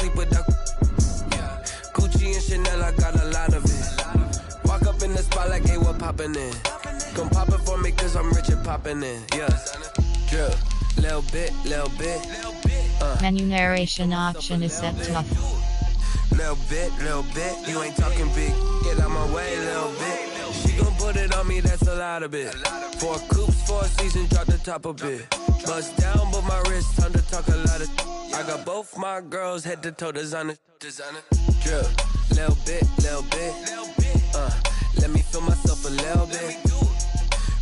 sleep with the Gucci and Chanel, I got a lot of it. Walk up in the spot like, hey, what poppin' in? Come pop it for me, cause I'm rich and poppin' in. Yeah. Drip. Little bit. Menu narration option is set to off. Little bit. You ain't talking big. Get out my way, little bit. She gon' put it on me, that's a lot of it. 4 coops, 4 seasons, drop the top a bit. Bust down, but my wrist, time to talk a lot of. I got both my girls head to toe designer. Drip. Little bit. Let me feel myself a little bit.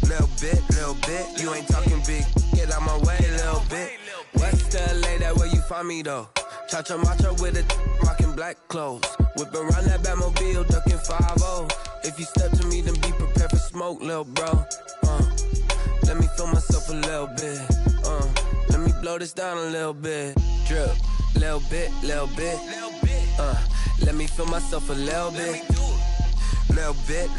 Little bit. You ain't talking big. Get out my way, little bit. West LA, that where you find me though. Cha-cha matcha with a rockin' black clothes. Whip around that Batmobile, ducking 5-0. If you step to me, then be prepared for smoke, little bro. Let me feel myself a little bit. Let me blow this down a little bit. Drip, little bit. Let me feel myself a little bit. Little bit.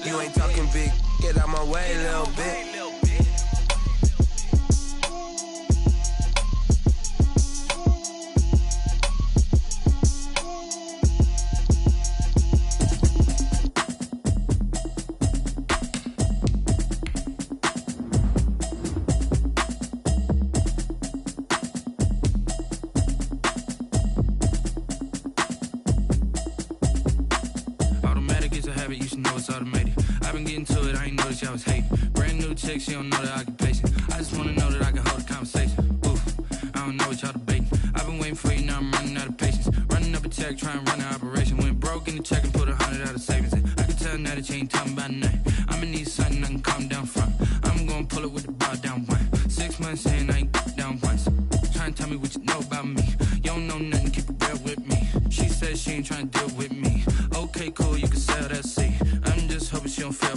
You ain't talking big. Get out my way, little bit. I was hating. Brand new chick, she don't know the occupation. I just wanna know that I can hold a conversation. Oof, I don't know what y'all debating. I've been waiting for you, now I'm running out of patience. Running up a check, trying to run an operation. Went broke in the check and put 100 out of savings in. I can tell now that you ain't talking about nothing. I'ma need something I can calm down from. I'm gonna pull it with the bow down one. 6 months in, I ain't down once. Trying to tell me what you know about me. You don't know nothing, keep it real with me. She says she ain't trying to deal with me. Okay, cool, you can sell that seat. I'm just hoping she don't fail.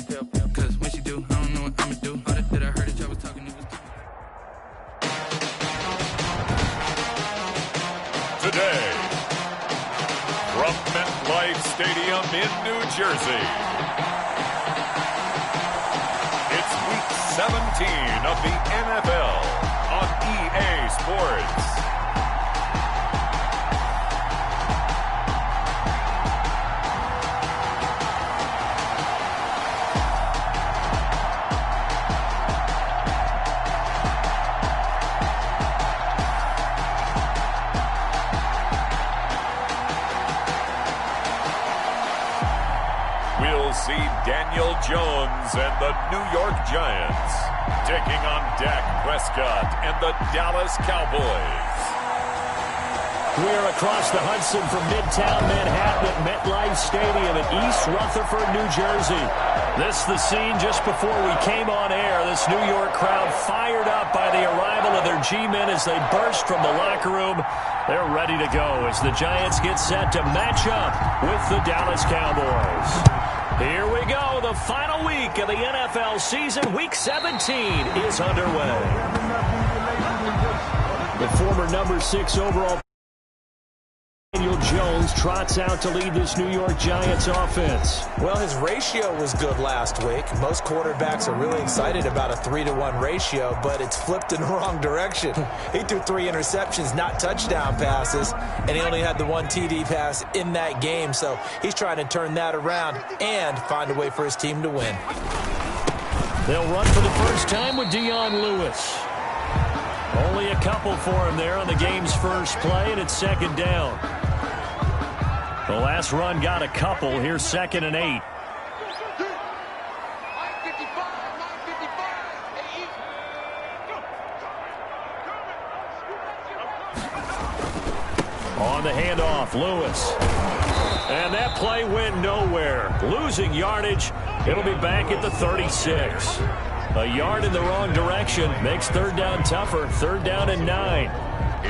Cause when she do, I don't know what I'ma do. All that I heard that y'all was talking, it was today, from MetLife Stadium in New Jersey, it's Week 17 of the NFL on EA Sports. See Daniel Jones and the New York Giants taking on Dak Prescott and the Dallas Cowboys. We're across the Hudson from Midtown Manhattan at MetLife Stadium in East Rutherford, New Jersey. This the scene just before we came on air. This New York crowd fired up by the arrival of their G-men as they burst from the locker room. They're ready to go as the Giants get set to match up with the Dallas Cowboys. Here we go. The final week of the NFL season. Week 17 is underway. The former number 6 overall Daniel Jones trots out to lead this New York Giants offense. Well, his ratio was good last week. Most quarterbacks are really excited about a 3-to-1 ratio, but it's flipped in the wrong direction. He threw 3 interceptions, not touchdown passes, and he only had the 1 TD pass in that game. So he's trying to turn that around and find a way for his team to win. They'll run for the first time with Dion Lewis. Only a couple for him there on the game's first play, and it's second down. The last run got a couple. Here's 2nd and 8. On the handoff, Lewis. And that play went nowhere. Losing yardage. It'll be back at the 36. A yard in the wrong direction makes third down tougher. 3rd down and 9.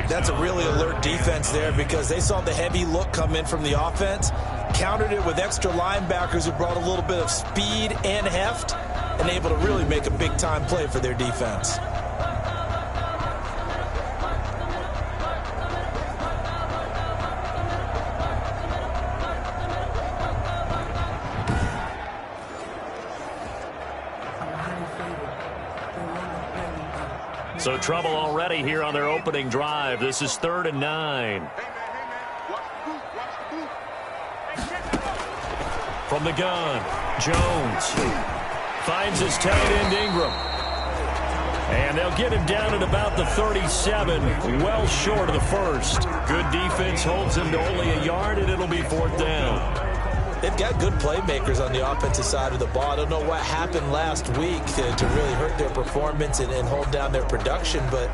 That's a really alert defense there because they saw the heavy look come in from the offense, countered it with extra linebackers who brought a little bit of speed and heft, and able to really make a big-time play for their defense. So trouble already here on their opening drive. This is 3rd and 9. From the gun, Jones finds his tight end Ingram. And they'll get him down at about the 37, well short of the first. Good defense holds him to only a yard, and it'll be 4th down. They've got good playmakers on the offensive side of the ball. I don't know what happened last week to really hurt their performance and hold down their production, but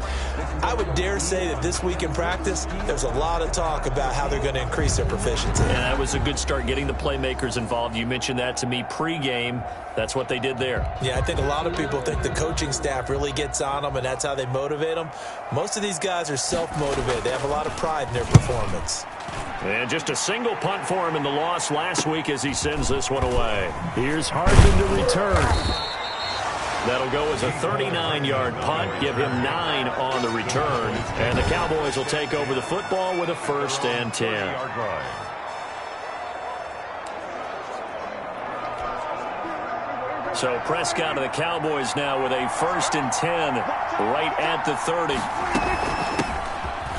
I would dare say that this week in practice, there's a lot of talk about how they're going to increase their proficiency. And that was a good start, getting the playmakers involved. You mentioned that to me pregame. That's what they did there. Yeah, I think a lot of people think the coaching staff really gets on them, and that's how they motivate them. Most of these guys are self-motivated. They have a lot of pride in their performance. And just a single punt for him in the loss last week as he sends this one away. Here's Hardman to return. That'll go as a 39-yard punt, give him 9 on the return. And the Cowboys will take over the football with a 1st and 10. So Prescott of the Cowboys now with a 1st and 10 right at the 30.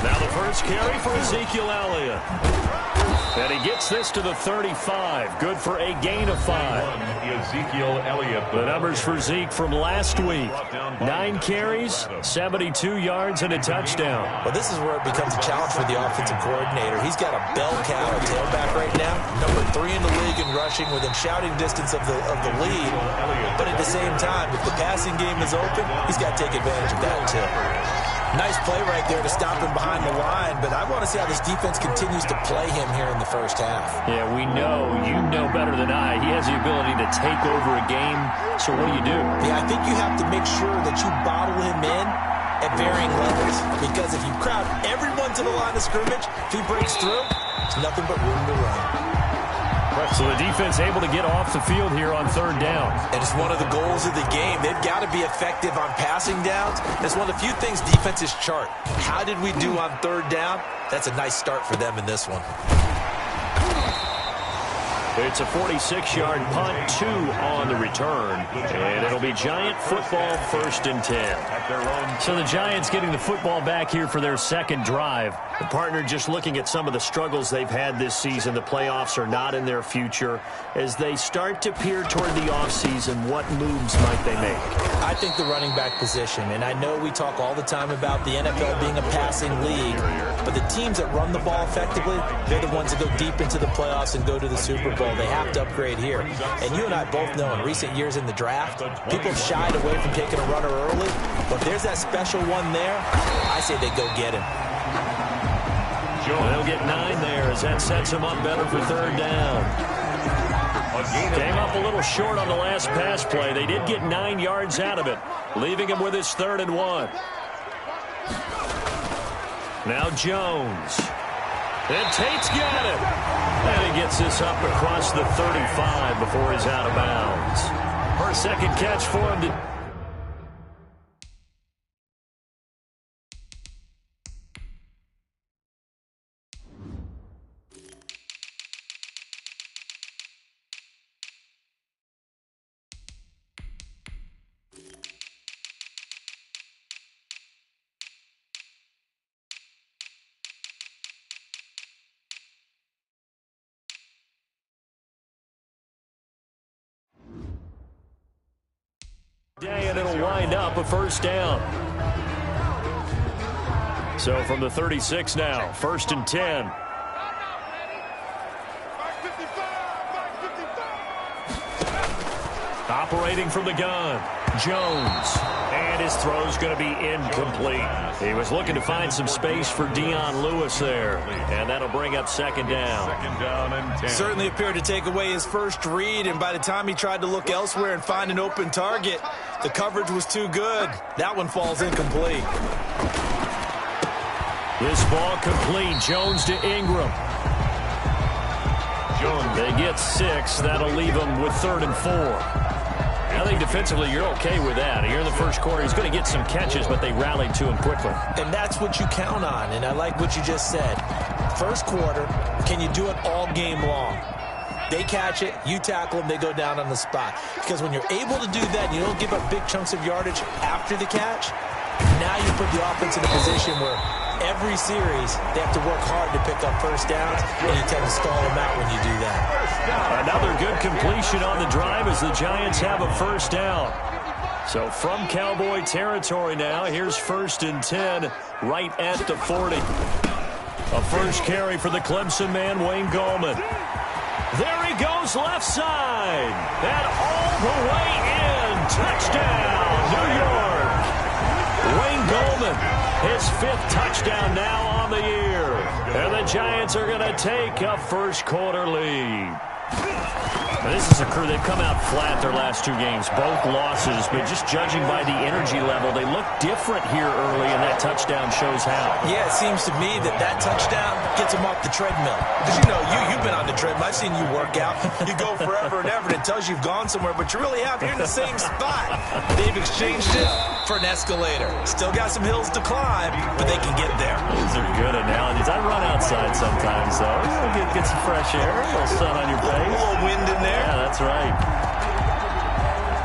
Now the first carry for Ezekiel Elliott. And he gets this to the 35. Good for a gain of 5. Ezekiel Elliott. The numbers for Zeke from last week. 9 carries, 72 yards, and a touchdown. Well, this is where it becomes a challenge for the offensive coordinator. He's got a bell cow at tailback right now. Number 3 in the league in rushing within shouting distance of the lead. But at the same time, if the passing game is open, he's got to take advantage of that too. Nice play right there to stop him behind the line, but I want to see how this defense continues to play him here in the first half. Yeah, we know, you know better than I, he has the ability to take over a game, so what do? Yeah, I think you have to make sure that you bottle him in at varying levels, because if you crowd everyone to the line of scrimmage, if he breaks through, there's nothing but room to run. So the defense able to get off the field here on 3rd down. And it's one of the goals of the game. They've got to be effective on passing downs. It's one of the few things defenses chart. How did we do on 3rd down? That's a nice start for them in this one. It's a 46-yard punt, 2 on the return. And it'll be Giant football, 1st and 10. So the Giants getting the football back here for their 2nd drive. The partner just looking at some of the struggles they've had this season. The playoffs are not in their future. As they start to peer toward the offseason, what moves might they make? I think the running back position, and I know we talk all the time about the NFL being a passing league, but the teams that run the ball effectively, they're the ones that go deep into the playoffs and go to the Super Bowl. They have to upgrade here. And you and I both know in recent years in the draft, people shied away from taking a runner early, but if there's that special one there, I say they go get him. They'll get 9 there as that sets him up better for 3rd down. Came up a little short on the last pass play. They did get 9 yards out of it, leaving him with his 3rd and 1. Now Jones. And Tate's got it. And he gets this up across the 35 before he's out of bounds. Her 2nd catch for him to... And it'll wind up a 1st down. So from the 36 now, 1st and 10. Operating from the gun, Jones. And his throw's going to be incomplete. He was looking to find some space for Dion Lewis there. And that'll bring up 2nd down. 2nd down and 10. Certainly appeared to take away his first read, and by the time he tried to look elsewhere and find an open target, the coverage was too good. That one falls incomplete. This ball complete. Jones to Ingram. They get 6. That'll leave them with 3rd and 4. I think defensively you're okay with that. Here in the first quarter, he's going to get some catches, but they rallied to him quickly. And that's what you count on, and I like what you just said. First quarter, can you do it all game long? They catch it, you tackle them, they go down on the spot. Because when you're able to do that and you don't give up big chunks of yardage after the catch, now you put the offense in a position where every series, they have to work hard to pick up first downs, and you tend to stall them out when you do that. Another good completion on the drive as the Giants have a first down. So from Cowboy territory now, here's 1st and 10 right at the 40. A first carry for the Clemson man, Wayne Gallman. There he goes left side. And all the way in. Touchdown, New York. Wayne Gallman, his 5th touchdown now on the year. And the Giants are going to take a first quarter lead. Now, this is a crew, they've come out flat their last 2 games, both losses, but just judging by the energy level, they look different here early, and that touchdown shows how. Yeah, it seems to me that touchdown gets them off the treadmill. Because, you've been on the treadmill. I've seen you work out. You go forever and ever, and it tells you you've gone somewhere, but you really have. You're in the same spot. They've exchanged it for an escalator. Still got some hills to climb, but they can get there. Those are good analogies. I run outside sometimes, though. Get some fresh air, a little sun on your face. A little wind in there. Yeah, that's right.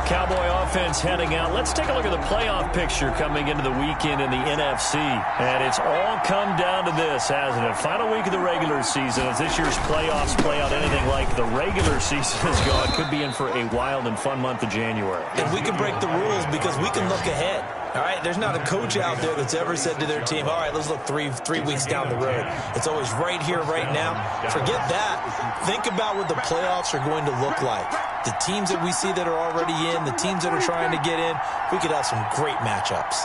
Cowboy offense heading out. Let's take a look at the playoff picture coming into the weekend in the NFC. And it's all come down to this, hasn't it? Final week of the regular season. As this year's playoffs play out anything like the regular season has gone, could be in for a wild and fun month of January. And we can break the rules because we can look ahead. All right, there's not a coach out there that's ever said to their team, all right, let's look three weeks down the road. It's always right here, right now. Forget that. Think about what the playoffs are going to look like. The teams that we see that are already in, the teams that are trying to get in, we could have some great matchups.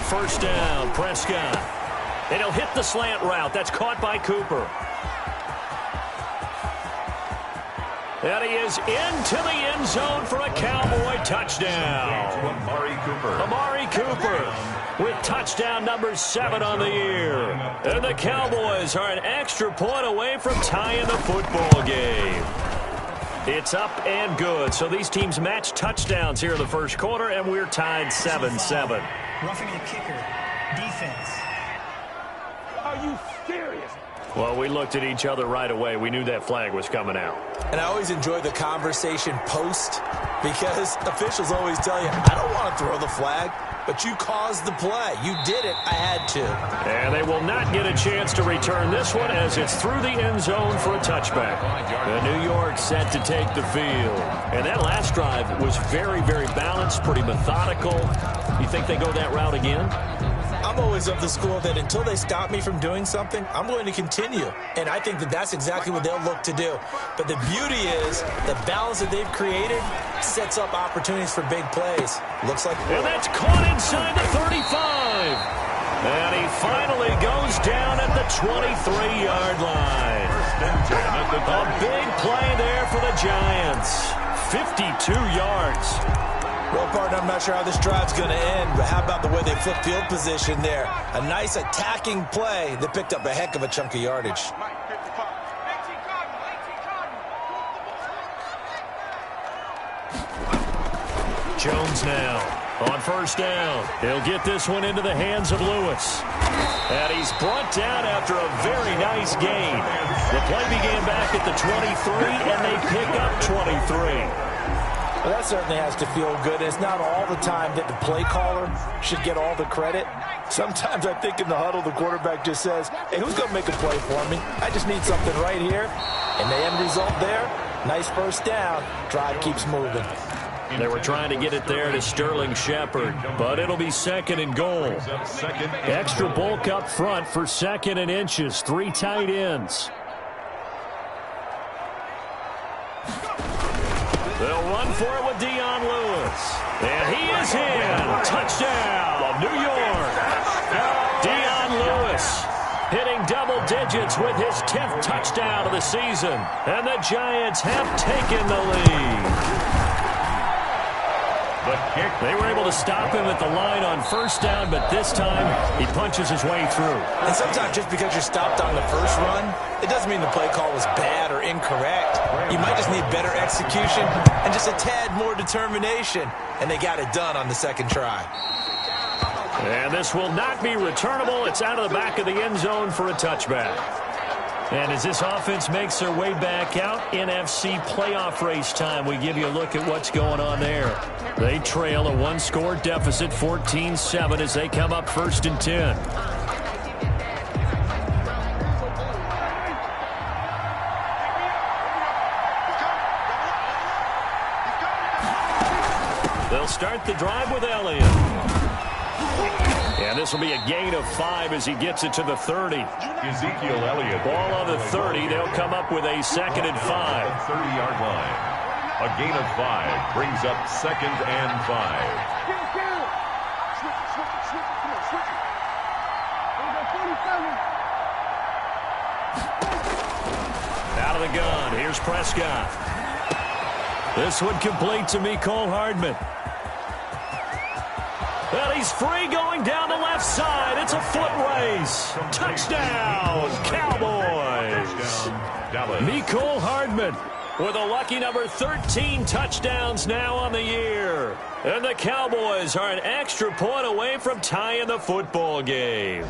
First down, Prescott. And he'll hit the slant route. That's caught by Cooper. And he is into the end zone for a Cowboy touchdown. Amari Cooper with touchdown number 7 on the year. And the Cowboys are an extra point away from tying the football game. It's up and good. So these teams match touchdowns here in the first quarter, and we're tied 7-7. Roughing the kicker. Defense. Are you serious? Well, we looked at each other right away. We knew that flag was coming out. And I always enjoy the conversation post because officials always tell you, I don't want to throw the flag, but you caused the play. You did it. I had to. And they will not get a chance to return this one as it's through the end zone for a touchback. The New York set to take the field. And that last drive was very, very balanced, pretty methodical. You think they go that route again? I'm always of the school that until they stop me from doing something, I'm going to continue. And I think that that's exactly what they'll look to do. But the beauty is the balance that they've created sets up opportunities for big plays. Looks like... And that's caught inside the 35. And he finally goes down at the 23-yard line. A big play there for the Giants. 52 yards. Well, partner, I'm not sure how this drive's going to end, but how about the way they flip field position there? A nice attacking play that picked up a heck of a chunk of yardage. Jones now on first down. He'll get this one into the hands of Lewis. And he's brought down after a very nice gain. The play began back at the 23, and they pick up 23. Well, that certainly has to feel good. It's not all the time that the play caller should get all the credit. Sometimes I think in the huddle, the quarterback just says, hey, who's going to make a play for me? I just need something right here. And the end result there, nice first down. Drive keeps moving. They were trying to get it there to Sterling Shepard, but it'll be 2nd and goal. Extra bulk up front for 2nd and inches. 3 tight ends. They'll run for it with Dion Lewis. And he is in. Touchdown, New York. Dion Lewis hitting double digits with his 10th touchdown of the season. And the Giants have taken the lead. They were able to stop him at the line on first down, but this time he punches his way through. And sometimes just because you're stopped on the first run, it doesn't mean the play call was bad or incorrect. You might just need better execution and just a tad more determination. And they got it done on the second try. And this will not be returnable. It's out of the back of the end zone for a touchback. And as this offense makes their way back out, NFC playoff race time, we give you a look at what's going on there. They trail a one-score deficit, 14-7, as they come up 1st and 10. They'll start the drive with Elliott. And this will be a gain of 5 as he gets it to the 30. Ezekiel Elliott. Ball on the 30. They'll come up with a 2nd and 5. 30-yard line. A gain of 5 brings up 2nd and 5. Out of the gun. Here's Prescott. This one complete to Mecole Hardman. Well, he's free going down the left side. It's a foot race. Touchdown, Cowboys. Mecole Hardman with a lucky number 13 touchdowns now on the year. And the Cowboys are an extra point away from tying the football game.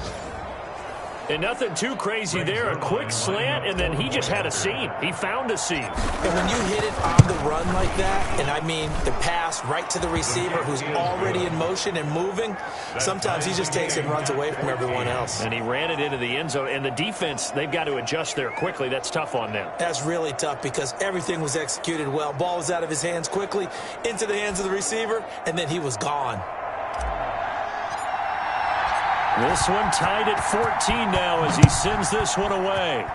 And nothing too crazy there. A quick slant, and then he just had a seam. He found a seam. And when you hit it on the run like that, and I mean the pass right to the receiver who's already in motion and moving, sometimes he just takes it and runs away from everyone else. And he ran it into the end zone. And the defense, they've got to adjust there quickly. That's tough on them. That's really tough because everything was executed well. Ball was out of his hands quickly, into the hands of the receiver, and then he was gone. This one tied at 14 now as he sends this one away.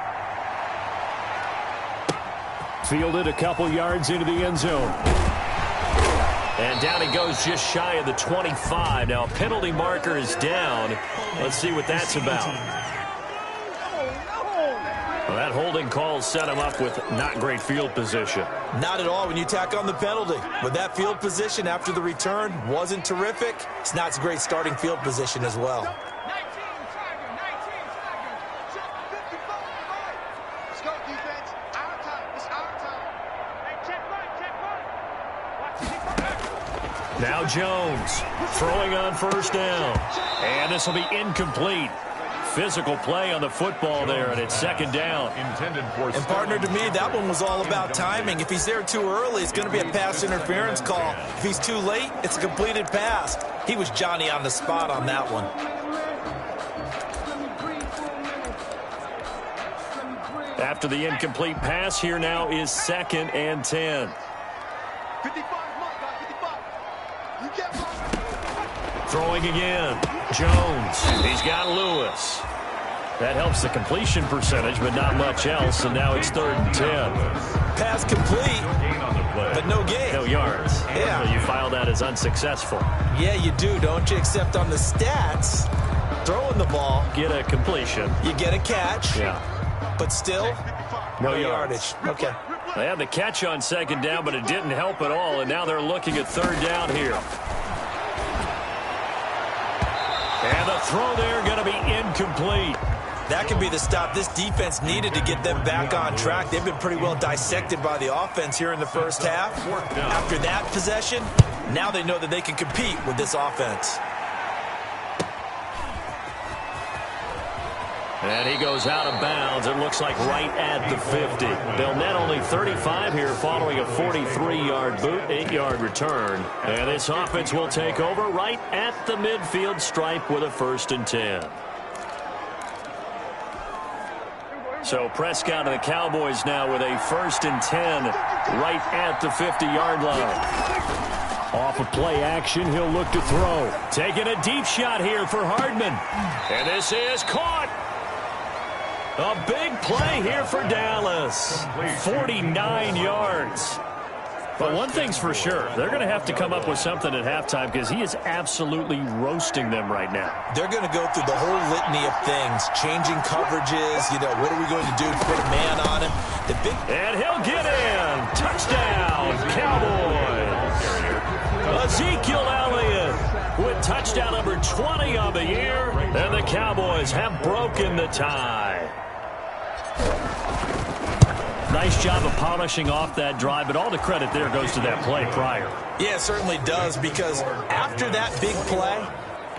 Fielded a couple yards into the end zone. And down he goes just shy of the 25. Now a penalty marker is down. Let's see what that's about. Well, that holding call set him up with not great field position. Not at all when you tack on the penalty. With that field position after the return wasn't terrific. It's not a great starting field position as well. Now Jones throwing on 1st down. And this will be incomplete. Physical play on the football there, and it's 2nd down. And partner, to me, that one was all about timing. If he's there too early, it's going to be a pass interference call. If he's too late, it's a completed pass. He was Johnny on the spot on that one. After the incomplete pass, here now is 2nd and 10. Throwing again. Jones. He's got Lewis. That helps the completion percentage, but not much else. And now it's 3rd and 10. Pass complete, but no gain. No yards. Yeah. So you file that as unsuccessful. Yeah, you do, don't you? Except on the stats, throwing the ball. Get a completion. You get a catch. Yeah. But still, no yardage. Okay. They had the catch on 2nd down, but it didn't help at all. And now they're looking at 3rd down here. And the throw there going to be incomplete. That could be the stop this defense needed to get them back on track. They've been pretty well dissected by the offense here in the first half. After that possession, now they know that they can compete with this offense. And he goes out of bounds. It looks like right at the 50. They'll net only 35 here following a 43-yard boot, 8-yard return. And this offense will take over right at the midfield stripe with a 1st and 10. So Prescott and the Cowboys now with a 1st and 10 right at the 50-yard line. Off of play action, he'll look to throw. Taking a deep shot here for Hardman. And this is caught. A big play here for Dallas. 49 yards. But one thing's for sure, they're going to have to come up with something at halftime because he is absolutely roasting them right now. They're going to go through the whole litany of things, changing coverages, what are we going to do to put a man on him? And he'll get in. Touchdown, Cowboys. Ezekiel Elliott with touchdown number 20 on the year, and the Cowboys have broken the tie. Nice job of polishing off that drive, but all the credit there goes to that play prior. Yeah, it certainly does, because after that big play,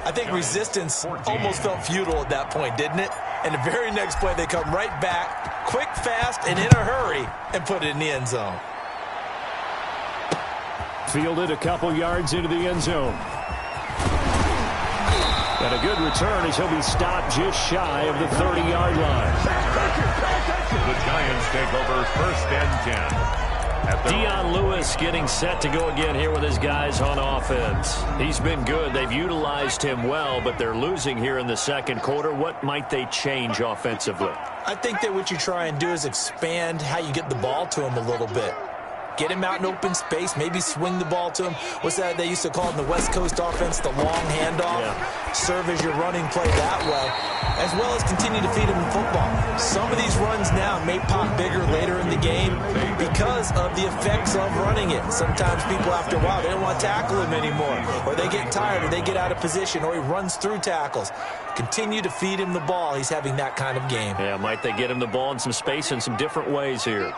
I think resistance almost felt futile at that point, didn't it? And the very next play, they come right back, quick, fast, and in a hurry, and put it in the end zone. Fielded a couple yards into the end zone. And a good return as he'll be stopped just shy of the 30-yard line. The Giants take over 1st and 10. Dion Lewis getting set to go again here with his guys on offense. He's been good. They've utilized him well, but they're losing here in the second quarter. What might they change offensively? I think that what you try and do is expand how you get the ball to him a little bit. Get him out in open space, maybe swing the ball to him. What's that they used to call in the West Coast offense, the long handoff? Yeah. Serve as your running play that way, as well as continue to feed him in football. Some of these runs now may pop bigger later in the game because of the effects of running it. Sometimes people, after a while, they don't want to tackle him anymore, or they get tired, or they get out of position, or he runs through tackles. Continue to feed him the ball. He's having that kind of game. Yeah, might they get him the ball in some space in some different ways here.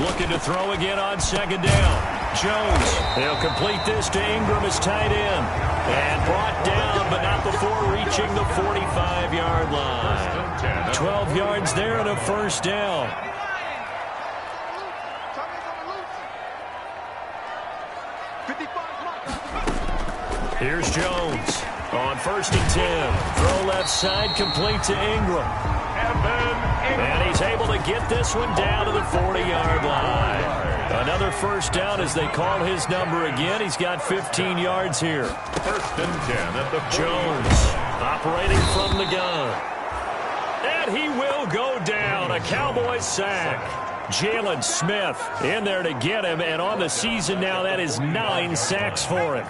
Looking to throw again on second down. Jones, he'll complete this to Ingram as tight end. And brought down, but not before reaching the 45-yard line. 12 yards there and a first down. Here's Jones on 1st and 10. Throw left side, complete to Ingram. And he's able to get this one down to the 40-yard line. Another first down as they call his number again. He's got 15 yards here. 1st and 10 at the Jones operating from the gun. And he will go down. A Cowboys sack. Jalen Smith in there to get him. And on the season now, that is 9 sacks for him.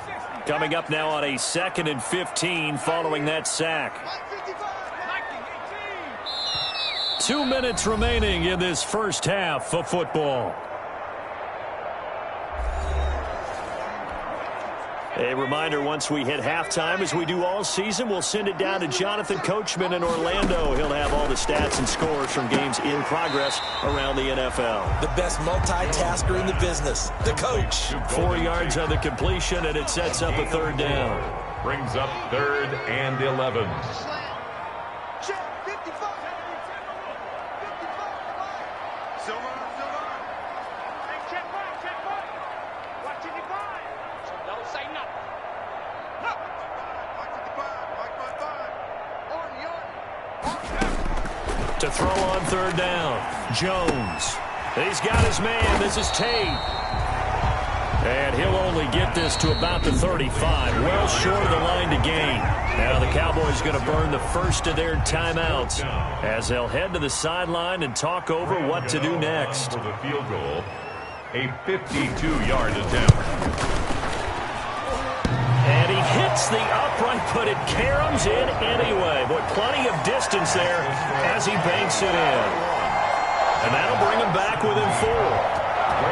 Coming up now on a 2nd and 15 following that sack. 2 minutes remaining in this first half of football. A reminder, once we hit halftime, as we do all season, we'll send it down to Jonathan Coachman in Orlando. He'll have all the stats and scores from games in progress around the NFL. The best multitasker in the business, the coach. 4 yards on the completion, and it sets up a third down. Brings up 3rd and 11. To throw on 3rd down, Jones. He's got his man. This is Tate. And he'll only get this to about the 35, well short of the line to gain. Now the Cowboys going to burn the first of their timeouts as they'll head to the sideline and talk over what to do next. For the field goal, a 52-yard attempt. And he hits the upright, but it caroms in anyway. Boy, plenty of distance there as he banks it in. And that'll bring him back within 4.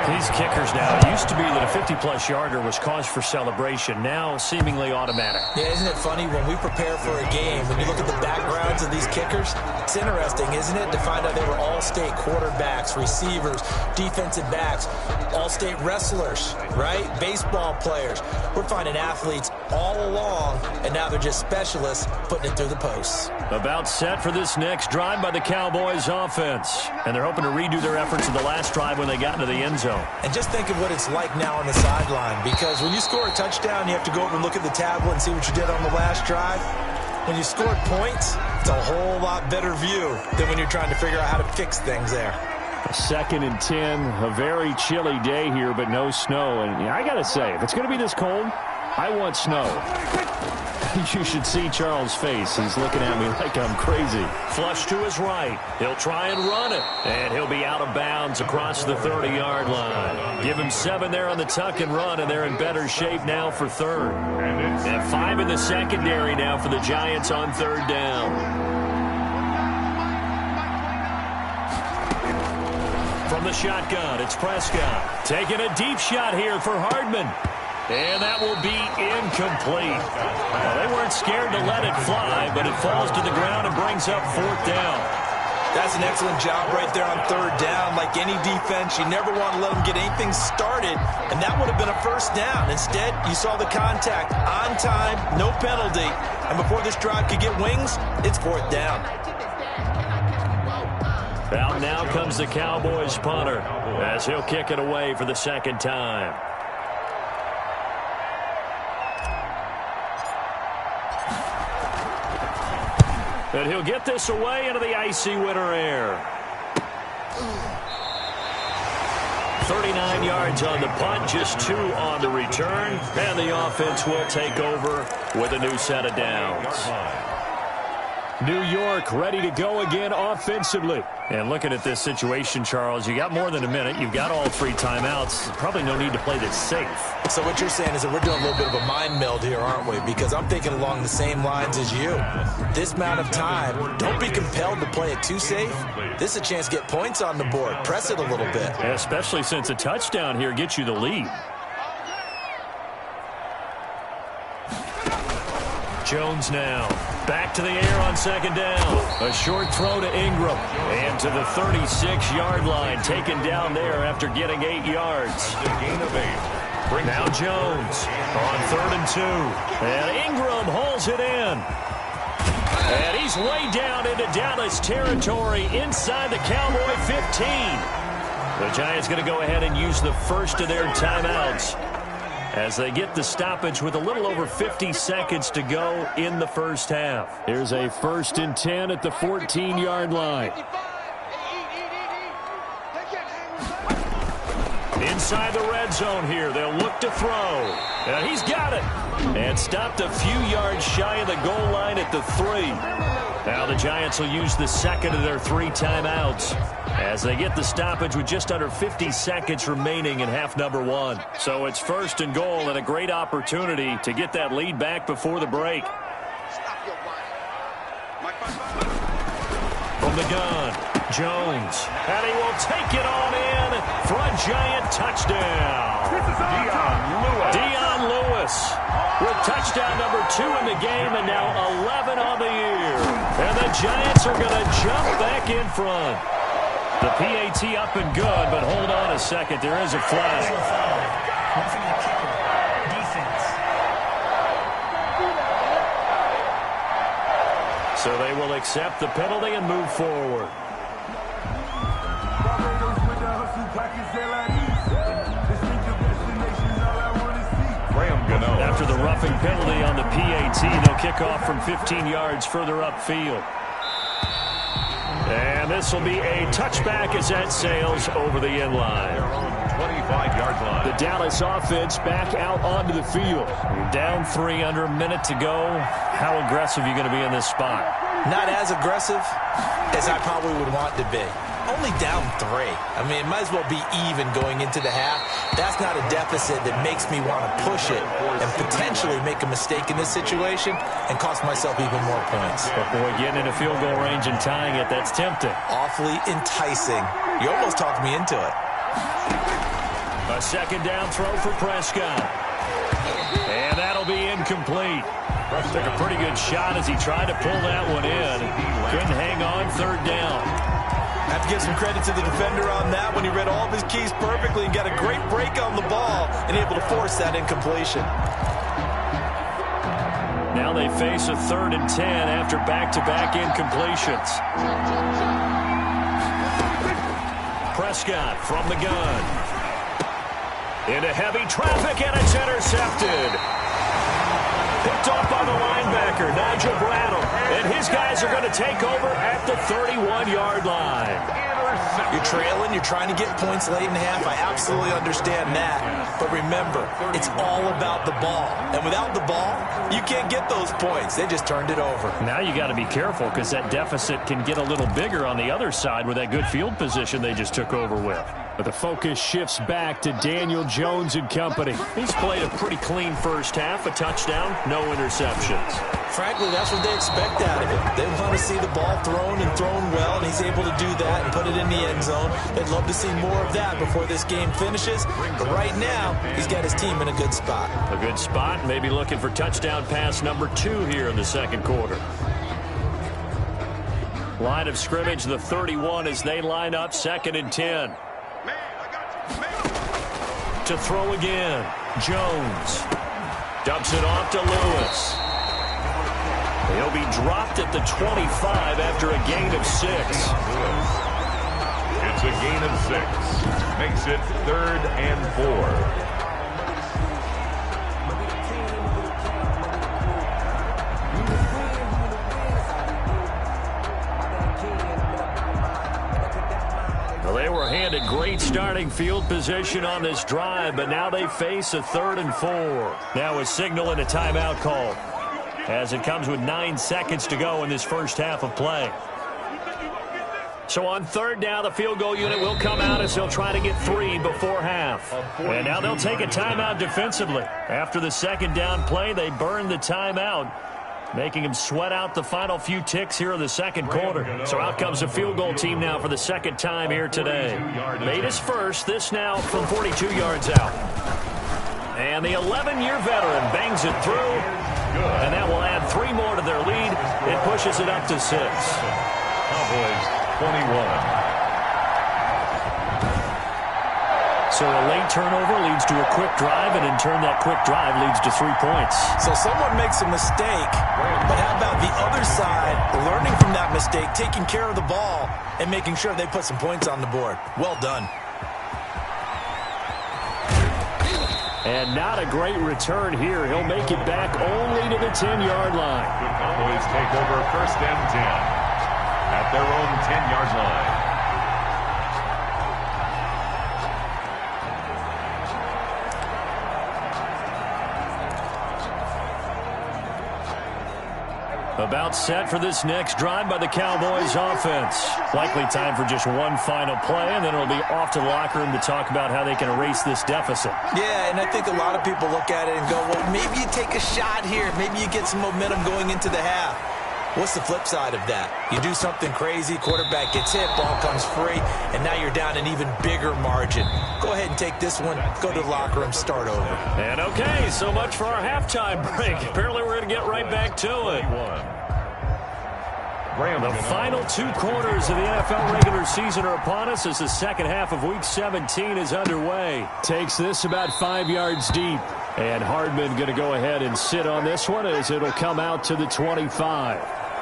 These kickers now, it used to be that a 50-plus yarder was cause for celebration. Now, seemingly automatic. Yeah, isn't it funny when we prepare for a game, when you look at the backgrounds of these kickers, it's interesting, isn't it, to find out they were all-state quarterbacks, receivers, defensive backs, all-state wrestlers, right? Baseball players. We're finding athletes all along, and now they're just specialists putting it through the posts. About set for this next drive by the Cowboys offense. And they're hoping to redo their efforts in the last drive when they got into the end zone. And just think of what it's like now on the sideline, because when you score a touchdown, you have to go over and look at the tablet and see what you did on the last drive. When you scored points, it's a whole lot better view than when you're trying to figure out how to fix things there. 2nd and 10, a very chilly day here, but no snow. And I got to say, if it's going to be this cold, I want snow. You should see Charles' face. He's looking at me like I'm crazy. Flush to his right. He'll try and run it. And he'll be out of bounds across the 30-yard line. Give him 7 there on the tuck and run, and they're in better shape now for 3rd. And 5 in the secondary now for the Giants on 3rd down. From the shotgun, it's Prescott. Taking a deep shot here for Hardman. And that will be incomplete. Well, they weren't scared to let it fly, but it falls to the ground and brings up 4th down. That's an excellent job right there on third down. Like any defense, you never want to let them get anything started, and that would have been a first down. Instead, you saw the contact on time, no penalty, and before this drive could get wings, it's fourth down. Out now comes the Cowboys punter as he'll kick it away for the second time. And he'll get this away into the icy winter air. 39 yards on the punt, just 2 on the return. And the offense will take over with a new set of downs. New York ready to go again offensively. And looking at this situation, Charles, you got more than a minute. You've got all 3 timeouts. Probably no need to play this safe. So what you're saying is that we're doing a little bit of a mind meld here, aren't we? Because I'm thinking along the same lines as you. This amount of time, don't be compelled to play it too safe. This is a chance to get points on the board. Press it a little bit. Especially since a touchdown here gets you the lead. Jones now. Back to the air on second down. A short throw to Ingram. And to the 36-yard line. Taken down there after getting 8 yards. Gain of 8. Now Jones on 3rd and 2. And Ingram hauls it in. And he's way down into Dallas territory inside the Cowboy 15. The Giants going to go ahead and use the first of their timeouts as they get the stoppage with a little over 50 seconds to go in the first half. Here's a 1st and 10 at the 14-yard line. Inside the red zone here, they'll look to throw. And he's got it. And stopped a few yards shy of the goal line at the 3. Now the Giants will use the second of their 3 timeouts as they get the stoppage with just under 50 seconds remaining in half number 1. So it's 1st and goal and a great opportunity to get that lead back before the break. From the gun, Jones. And he will take it on in for a Giant touchdown. Dion Lewis with touchdown number 2 in the game and now 11 on the year. And the Giants are going to jump back in front. The PAT up and good, but hold on a second. There is a flag. Roughing the kicker. Defense. So they will accept the penalty and move forward. After the roughing penalty on the PAT, they'll kick off from 15 yards further upfield. And this will be a touchback as that sails over the end line. 25-yard line. The Dallas offense back out onto the field. You're down 3 under a minute to go. How aggressive are you going to be in this spot? Not as aggressive as I probably would want to be. Only down 3. I mean, it might as well be even going into the half. That's not a deficit that makes me want to push it and potentially make a mistake in this situation and cost myself even more points. But boy, getting into field goal range and tying it, that's tempting. Awfully enticing. You almost talked me into it. A second down throw for Prescott. And that'll be incomplete. Took a pretty good shot as he tried to pull that one in. Couldn't hang on 3rd down. I have to give some credit to the defender on that when he read all of his keys perfectly and got a great break on the ball and able to force that incompletion. Now they face a 3rd and 10 after back-to-back incompletions. Prescott from the gun. Into heavy traffic, and it's intercepted. Picked off by the linebacker, Nigel Bradle. And his guys are going to take over at the 31-yard line. You're trailing, you're trying to get points late in the half. I absolutely understand that. But remember, it's all about the ball. And without the ball, you can't get those points. They just turned it over. Now you got to be careful because that deficit can get a little bigger on the other side with that good field position they just took over with. But the focus shifts back to Daniel Jones and company. He's played a pretty clean first half, a touchdown, no interceptions. Frankly, that's what they expect out of him. They want to see the ball thrown and thrown well, and he's able to do that and put it in the end zone. They'd love to see more of that before this game finishes. But right now, he's got his team in a good spot. A good spot, maybe looking for touchdown pass number 2 here in the second quarter. Line of scrimmage, the 31, as they line up 2nd and 10. To throw again, Jones. Dumps it off to Lewis. He'll be dropped at the 25 after a gain of 6. It's a gain of 6. Makes it 3rd and 4. They were handed great starting field position on this drive, but now they face a 3rd and 4. Now a signal and a timeout call, as it comes with 9 seconds to go in this first half of play. So on 3rd down, the field goal unit will come out as they'll try to get 3 before half. And now they'll take a timeout defensively. After the 2nd down play, they burned the timeout, making him sweat out the final few ticks here in the 2nd quarter. So out comes the field goal team now for the 2nd time here today. Made his first, this now from 42 yards out. And the 11-year veteran bangs it through, and that will add 3 more to their lead. It pushes it up to 6. Cowboys 21. So a late turnover leads to a quick drive, and in turn that quick drive leads to 3 points. So someone makes a mistake, but how about the other side learning from that mistake, taking care of the ball, and making sure they put some points on the board? Well done. And not a great return here. He'll make it back only to the 10-yard line. The Cowboys take over 1st and 10 at their own 10-yard line. About set for this next drive by the Cowboys offense. Likely time for just one final play, and then it'll be off to the locker room to talk about how they can erase this deficit. Yeah, and I think a lot of people look at it and go, well, maybe you take a shot here. Maybe you get some momentum going into the half. What's the flip side of that? You do something crazy, quarterback gets hit, ball comes free, and now you're down an even bigger margin. Go ahead and take this one, go to the locker room, start over. And okay, so much for our halftime break. Apparently we're going to get right back to it. The final 2 quarters of the NFL regular season are upon us as the 2nd half of Week 17 is underway. Takes this about 5 yards deep. And Hardman going to go ahead and sit on this one as it'll come out to the 25.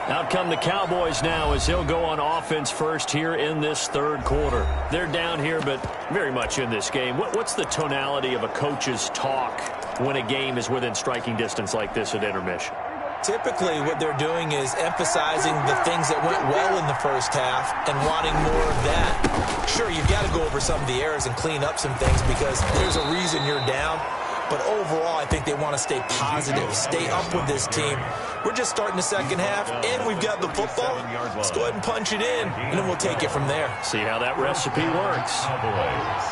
Out come the Cowboys now as he'll go on offense first here in this 3rd quarter. They're down here, but very much in this game. What's the tonality of a coach's talk when a game is within striking distance like this at intermission? Typically, what they're doing is emphasizing the things that went well in the first half and wanting more of that. Sure, you've got to go over some of the errors and clean up some things because there's a reason you're down. But overall, I think they want to stay positive, stay up with this team. We're just starting the 2nd half, and we've got the football. Let's go ahead and punch it in, and then we'll take it from there. See how that recipe works.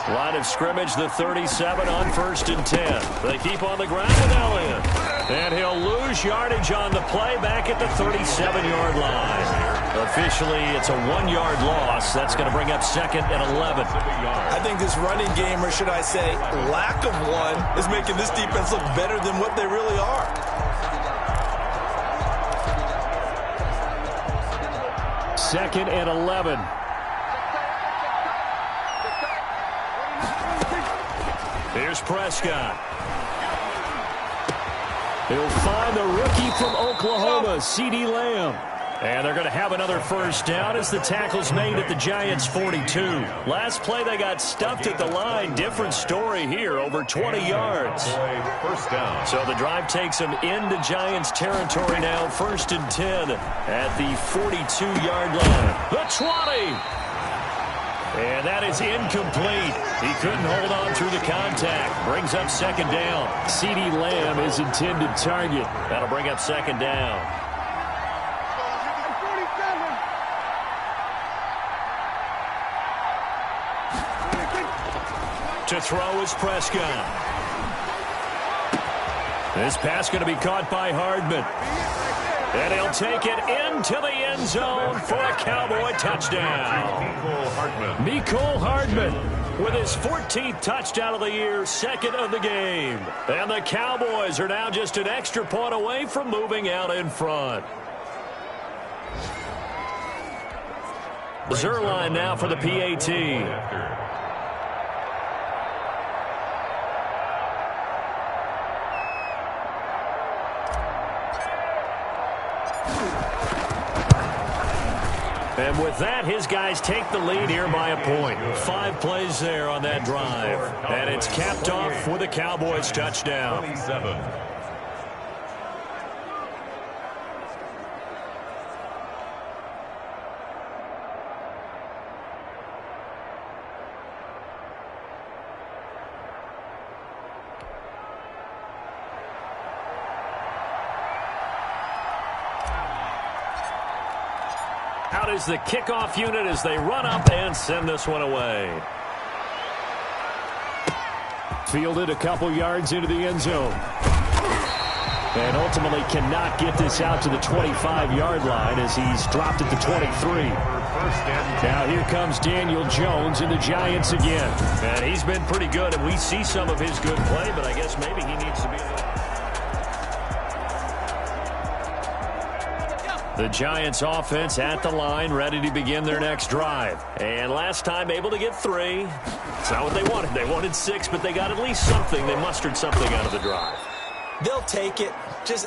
Line of scrimmage, the 37 on 1st and 10. They keep on the ground with Elliott. And he'll lose yardage on the play back at the 37-yard line. Officially, it's a 1-yard loss. That's going to bring up 2nd and 11. I think this running game, or should I say lack of one, is making this defense look better than what they really are. Second and 11. Here's Prescott. He'll find the rookie from Oklahoma, C.D. Lamb. And they're going to have another first down as the tackle's made at the Giants' 42. Last play, they got stuffed at the line. Different story here, over 20 yards. First down. So the drive takes them into Giants territory now. 1st and 10 at the 42-yard line. The 20. And that is incomplete. He couldn't hold on through the contact. Brings up 2nd down. C.D. Lamb is intended target. That'll bring up 2nd down. To throw is Prescott. This pass going to be caught by Hardman. And he'll take it into the end zone for a Cowboy touchdown. Mecole Hardman with his 14th touchdown of the year, 2nd of the game. And the Cowboys are now just an extra point away from moving out in front. Zerline now for the PAT. And with that, his guys take the lead here by a point. 5 plays there on that drive. And it's capped off with a Cowboys touchdown. 27. Out is the kickoff unit as they run up and send this one away. Fielded a couple yards into the end zone. And ultimately cannot get this out to the 25-yard line as he's dropped at the 23. Now here comes Daniel Jones and the Giants again. And he's been pretty good, and we see some of his good play, but I guess maybe he needs to be... The Giants offense at the line, ready to begin their next drive. And last time able to get 3. It's not what they wanted. They wanted 6, but they got at least something. They mustered something out of the drive. They'll take it.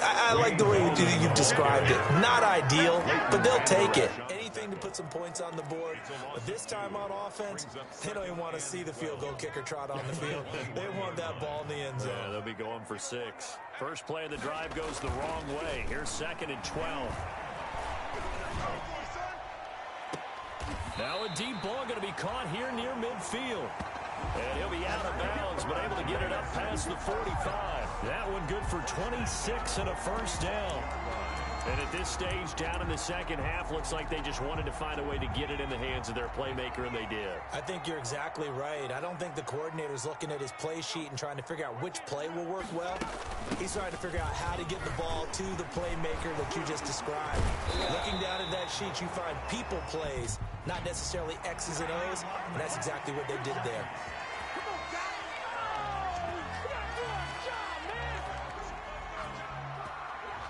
I like the way you've described it. Not ideal, but they'll take it. Anything to put some points on the board. But this time on offense, they don't even want to see the field goal kicker trot on the field. They want that ball in the end zone. Yeah, they'll be going for 6. First play of the drive goes the wrong way. Here's 2nd and 12. Now a deep ball going to be caught here near midfield. And he'll be out of bounds, but able to get it up past the 45. That one good for 26 and a first down. And at this stage, down in the second half, looks like they just wanted to find a way to get it in the hands of their playmaker, and they did. I think you're exactly right. I don't think the coordinator's looking at his play sheet and trying to figure out which play will work well. He's trying to figure out how to get the ball to the playmaker that you just described. Looking down at that sheet, you find people plays, not necessarily X's and O's, and that's exactly what they did there.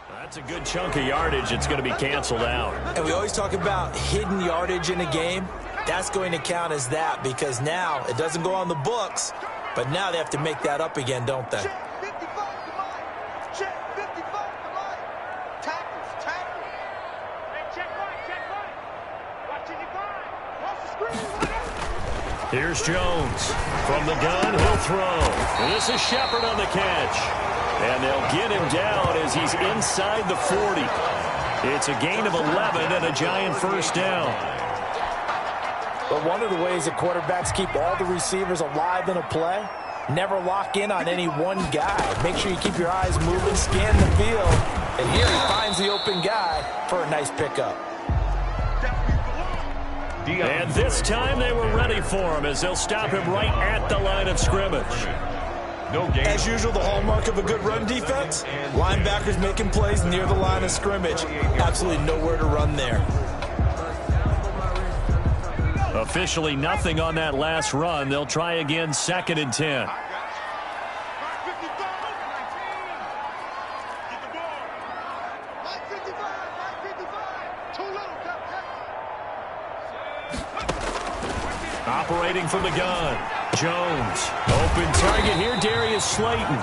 That's a good chunk of yardage. It's going to be canceled out. And we always talk about hidden yardage in a game. That's going to count as that because now it doesn't go on the books, but now they have to make that up again, don't they? Here's Jones. From the gun, he'll throw. And this is Shepard on the catch. And they'll get him down as he's inside the 40. It's a gain of 11 and a Giant first down. But one of the ways that quarterbacks keep all the receivers alive in a play, never lock in on any one guy. Make sure you keep your eyes moving, scan the field. And here he finds the open guy for a nice pickup. And this time they were ready for him as they'll stop him right at the line of scrimmage. As usual, the hallmark of a good run defense, linebackers making plays near the line of scrimmage. Absolutely nowhere to run there. Officially nothing on that last run. They'll try again 2nd and 10. Operating from the gun. Jones. Open target here, Darius Slayton.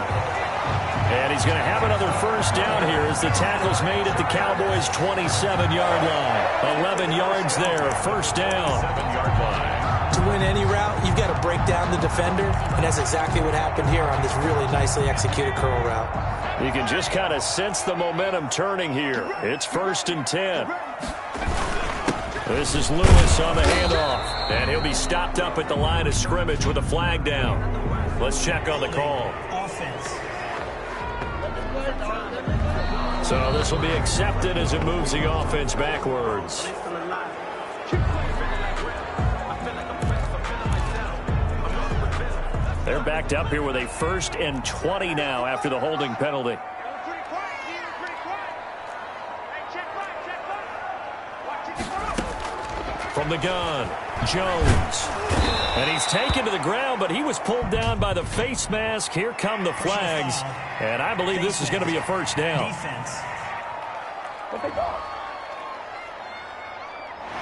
And he's going to have another first down here as the tackle's made at the Cowboys' 27-yard line. 11 yards there, first down. 7-yard line. To win any route, you've got to break down the defender, and that's exactly what happened here on this really nicely executed curl route. You can just kind of sense the momentum turning here. It's 1st and 10. This is Lewis on the handoff, and he'll be stopped up at the line of scrimmage with a flag down. Let's check on the call. Offense. So this will be accepted as it moves the offense backwards. They're backed up here with a 1st and 20 now after the holding penalty. From the gun, Jones. And he's taken to the ground, but he was pulled down by the face mask. Here come the flags. And I believe this is going to be a first down.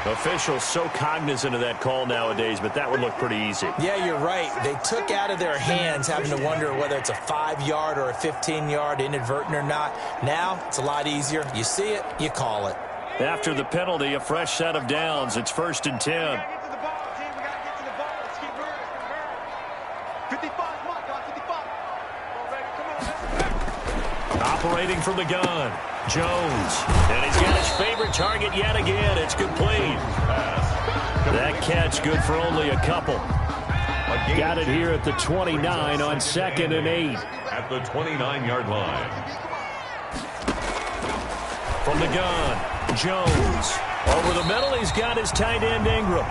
Officials so cognizant of that call nowadays, but that would look pretty easy. Yeah, you're right. They took out of their hands having to wonder whether it's a 5-yard or a 15-yard, inadvertent or not. Now, it's a lot easier. You see it, you call it. After the penalty, a fresh set of downs. It's 1st and 10. Operating from the gun, Jones. And he's got his favorite target yet again. It's complete. That catch good for only a couple. Got it here at the 29 on 2nd and 8. At the 29-yard line. From the gun, Jones. Over the middle, he's got his tight end Ingram.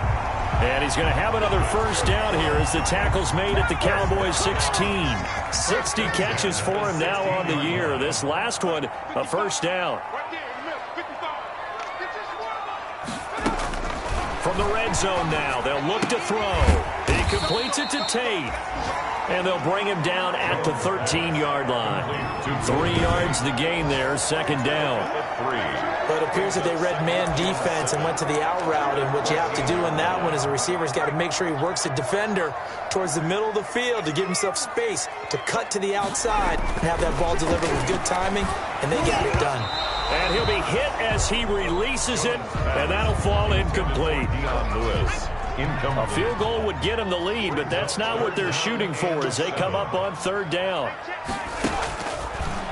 And he's going to have another first down here as the tackle's made at the Cowboys 16. 60 catches for him now on the year. This last one, a first down. From the red zone now, they'll look to throw. He completes it to Tate. And they'll bring him down at the 13-yard line. 3 yards the gain there, 2nd down. But it appears that they read man defense and went to the out route. And what you have to do in that one is the receiver's got to make sure he works the defender towards the middle of the field to give himself space to cut to the outside and have that ball delivered with good timing, and they got it done. And he'll be hit as he releases it, and that'll fall incomplete. A field goal would get him the lead, but that's not what they're shooting for as they come up on 3rd down.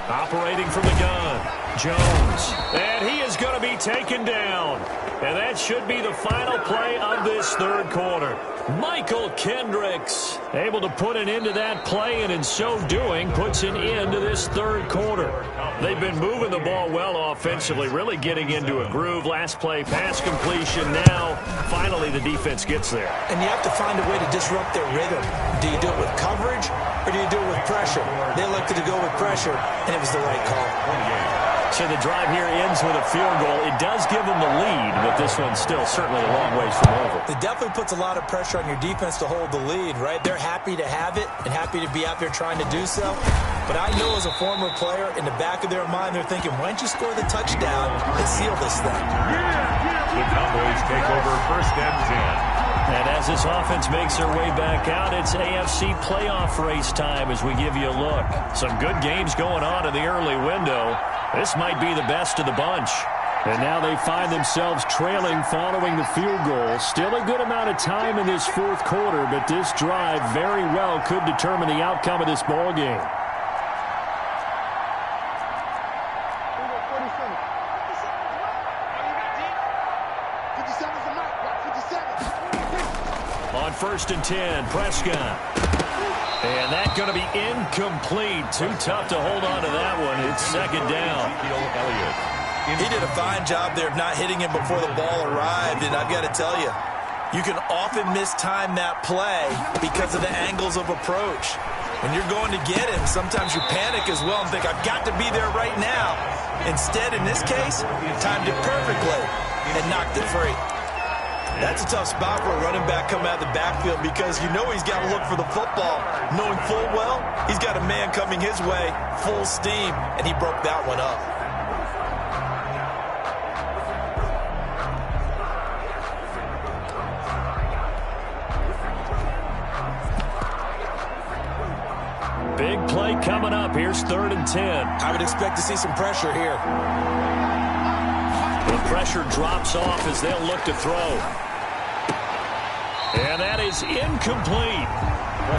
Operating from the gun, Jones. And he is going to be taken down. And that should be the final play of this 3rd quarter. Michael Kendricks able to put an end to that play, and in so doing puts an end to this 3rd quarter. They've been moving the ball well offensively, really getting into a groove. Last play, pass completion. Now, finally, the defense gets there. And you have to find a way to disrupt their rhythm. Do you do it with coverage, or do you do it with pressure? They elected to go with pressure, and it was the right call. So the drive here ends with a field goal. It does give them the lead, but this one's still certainly a long ways from over. It definitely puts a lot of pressure on your defense to hold the lead, right? They're happy to have it and happy to be out there trying to do so. But I know as a former player, in the back of their mind, they're thinking, why don't you score the touchdown and seal this thing? The Cowboys take over 1st and 10. And as this offense makes their way back out, it's AFC playoff race time as we give you a look. Some good games going on in the early window. This might be the best of the bunch. And now they find themselves trailing following the field goal. Still a good amount of time in this 4th quarter, but this drive very well could determine the outcome of this ball game. On 1st and 10, Prescott. And that's going to be incomplete. Too tough to hold on to that one. It's 2nd down. He did a fine job there of not hitting him before the ball arrived, and I've got to tell you, you can often mistime that play because of the angles of approach. When you're going to get him, sometimes you panic as well and think, I've got to be there right now. Instead, in this case, timed it perfectly and knocked it free. That's a tough spot for a running back coming out of the backfield because you know he's got to look for the football, knowing full well he's got a man coming his way, full steam, and he broke that one up. Big play coming up. Here's 3rd and 10. I would expect to see some pressure here. The pressure drops off as they'll look to throw. And that is incomplete.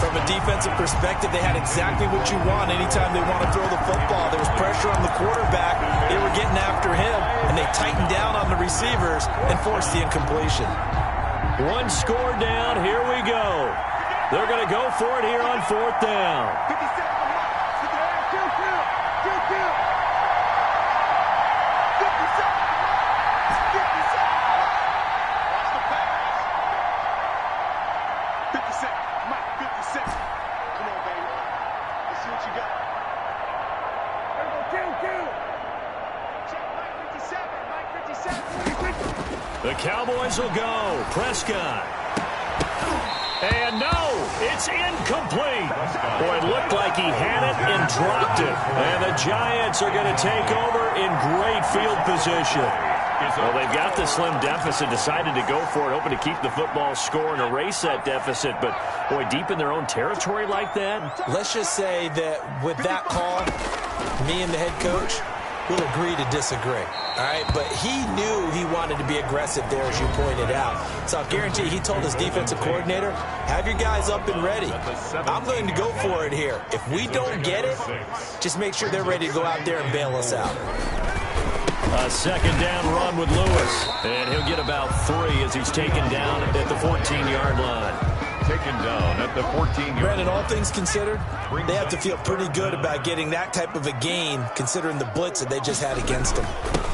From a defensive perspective, they had exactly what you want anytime they want to throw the football. There was pressure on the quarterback. They were getting after him, and they tightened down on the receivers and forced the incompletion. One score down. Here we go. They're going to go for it here on 4th down. The Cowboys will go. Prescott. And no, it's incomplete. Boy, it looked like he had it and dropped it. And the Giants are going to take over in great field position. Well, they've got the slim deficit, decided to go for it, hoping to keep the football score and erase that deficit. But, boy, deep in their own territory like that. Let's just say that with that call, me and the head coach will agree to disagree. All right, but he knew he wanted to be aggressive there, as you pointed out. So I'll guarantee he told his defensive coordinator, have your guys up and ready. I'm going to go for it here. If we don't get it, just make sure they're ready to go out there and bail us out. A second down run with Lewis. And he'll get about 3 as he's taken down at the 14-yard line. Taken down at the 14-yard line. Brandon, all things considered, they have to feel pretty good about getting that type of a gain, considering the blitz that they just had against them.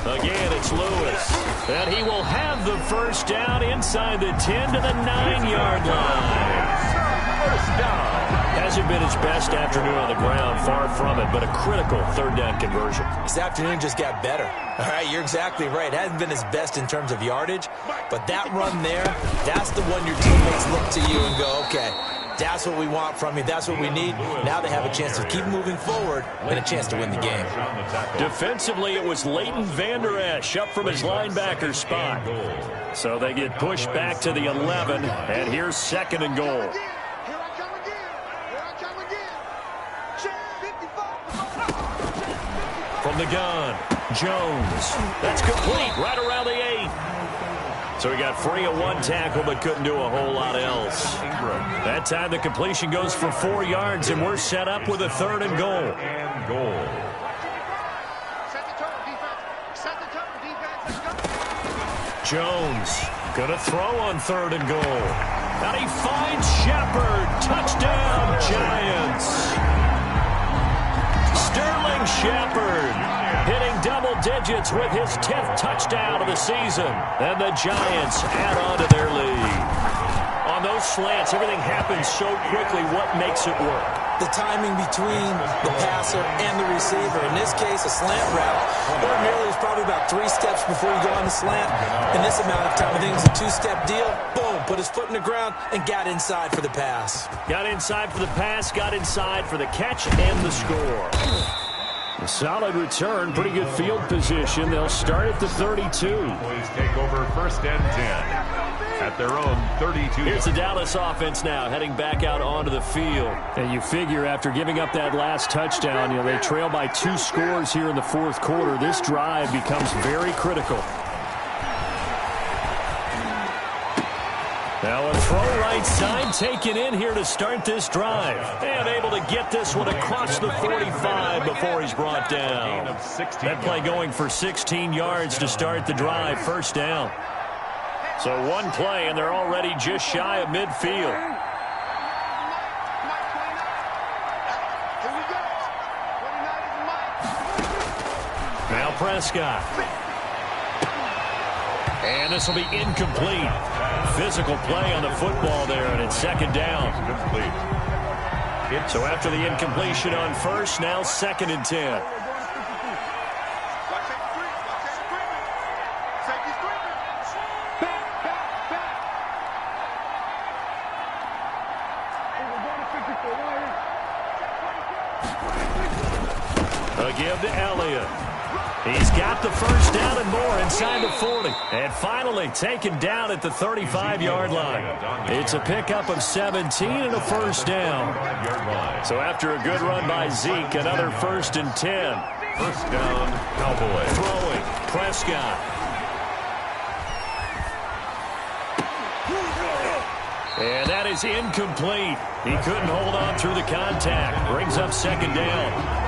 Again, it's Lewis. And he will have the first down inside the 10 to the 9-yard line. First down. Hasn't been his best afternoon on the ground, far from it, but a critical third down conversion. This afternoon just got better. All right, you're exactly right. It hasn't been his best in terms of yardage, but that run there, that's the one your teammates look to you and go, okay, that's what we want from you. That's what we need. Now they have a chance to keep moving forward and a chance to win the game. Defensively, it was Leighton Vander Esch up from his linebacker spot. So they get pushed back to the 11, and here's second and goal. From the gun, Jones. That's complete right around the 8. So he got free of one tackle but couldn't do a whole lot else. That time the completion goes for 4 yards, and we're set up with a third and goal. Jones gonna throw on third and goal. And he finds Shepard. Touchdown, Giants. Sterling Shepard hitting double digits with his 10th touchdown of the season. And the Giants add on to their lead. On those slants, everything happens so quickly. What makes it work? The timing between the passer and the receiver. In this case, a slant route. Ordinarily, it's probably about 3 steps before you go on the slant. In this amount of time, I think it's a 2-step deal. Boom, put his foot in the ground and got inside for the pass. Got inside for the pass, got inside for the catch and the score. A solid return, pretty good field position. They'll start at the 32. Boys take over first and 10. At their own 32. Here's the Dallas offense now heading back out onto the field. And you figure after giving up that last touchdown, they trail by 2 scores here in the fourth quarter. This drive becomes very critical. Now a throw right side taken in here to start this drive. And able to get this one across the 45 before he's brought down. That play going for 16 yards to start the drive. First down. So one play, and they're already just shy of midfield. Now Prescott. And this will be incomplete. Physical play on the football there, and it's second down. So after the incompletion on first, now second and 10. Give to Elliott. He's got the first down and more inside the 40. And finally taken down at the 35-yard line. It's a pickup of 17 and a first down. So after a good run by Zeke, another first and 10. First down, Cowboys. Throwing, Prescott. And that is incomplete. He couldn't hold on through the contact. Brings up second down.